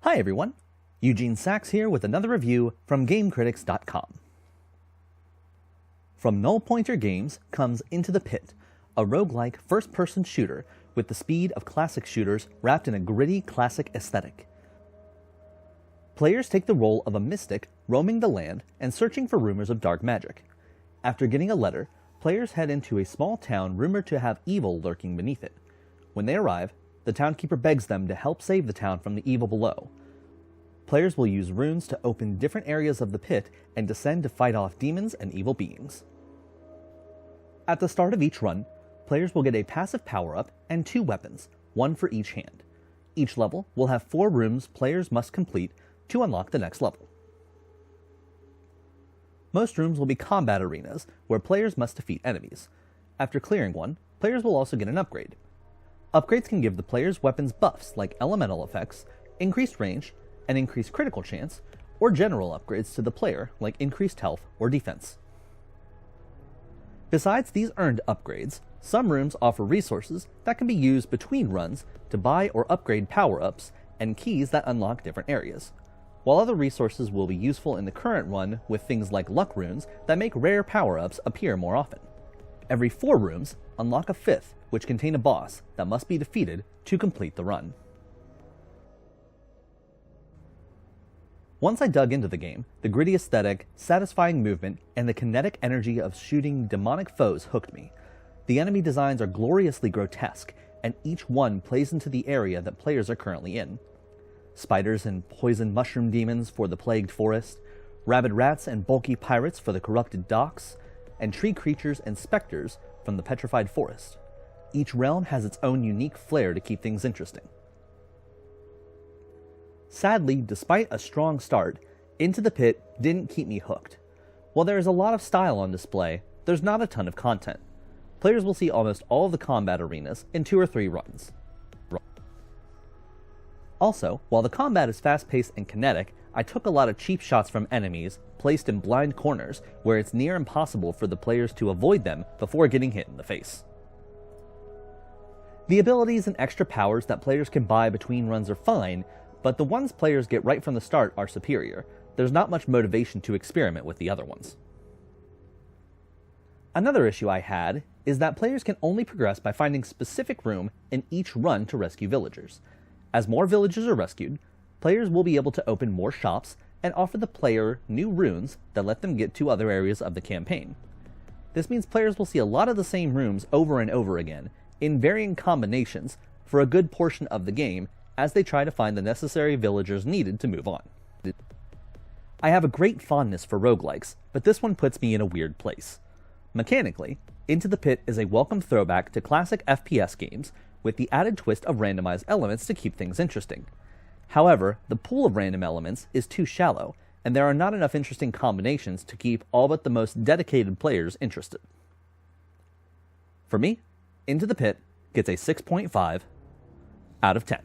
Hi everyone, Eugene Sachs here with another review from GameCritics.com. From Nullpointer Games comes Into the Pit, a roguelike first-person shooter with the speed of classic shooters wrapped in a gritty classic aesthetic. Players take the role of a mystic roaming the land and searching for rumors of dark magic. After getting a letter, players head into a small town rumored to have evil lurking beneath it. When they arrive, the townkeeper begs them to help save the town from the evil below. Players will use runes to open different areas of the pit and descend to fight off demons and evil beings. At the start of each run, players will get a passive power-up and 2 weapons, one for each hand. Each level will have 4 rooms players must complete to unlock the next level. Most rooms will be combat arenas, where players must defeat enemies. After clearing one, players will also get an upgrade. Upgrades can give the players weapons buffs like elemental effects, increased range, an increased critical chance, or general upgrades to the player like increased health or defense. Besides these earned upgrades, some rooms offer resources that can be used between runs to buy or upgrade power-ups and keys that unlock different areas, while other resources will be useful in the current run with things like luck runes that make rare power-ups appear more often. Every 4 rooms unlock a 5th, which contain a boss that must be defeated to complete the run. Once I dug into the game, the gritty aesthetic, satisfying movement, and the kinetic energy of shooting demonic foes hooked me. The enemy designs are gloriously grotesque, and each one plays into the area that players are currently in. Spiders and poison mushroom demons for the plagued forest, rabid rats and bulky pirates for the corrupted docks, and tree creatures and specters from the petrified forest. Each realm has its own unique flair to keep things interesting. Sadly, despite a strong start, Into the Pit didn't keep me hooked. While there is a lot of style on display, there's not a ton of content. Players will see almost all of the combat arenas in 2 or 3 runs. Also, while the combat is fast-paced and kinetic, I took a lot of cheap shots from enemies placed in blind corners where it's near impossible for the players to avoid them before getting hit in the face. The abilities and extra powers that players can buy between runs are fine, but the ones players get right from the start are superior. There's not much motivation to experiment with the other ones. Another issue I had is that players can only progress by finding specific room in each run to rescue villagers. As more villagers are rescued, players will be able to open more shops and offer the player new runes that let them get to other areas of the campaign. This means players will see a lot of the same rooms over and over again, in varying combinations, for a good portion of the game as they try to find the necessary villagers needed to move on. I have a great fondness for roguelikes, but this one puts me in a weird place. Mechanically, Into the Pit is a welcome throwback to classic FPS games, with the added twist of randomized elements to keep things interesting. However, the pool of random elements is too shallow, and there are not enough interesting combinations to keep all but the most dedicated players interested. For me, Into the Pit gets a 6.5 out of 10.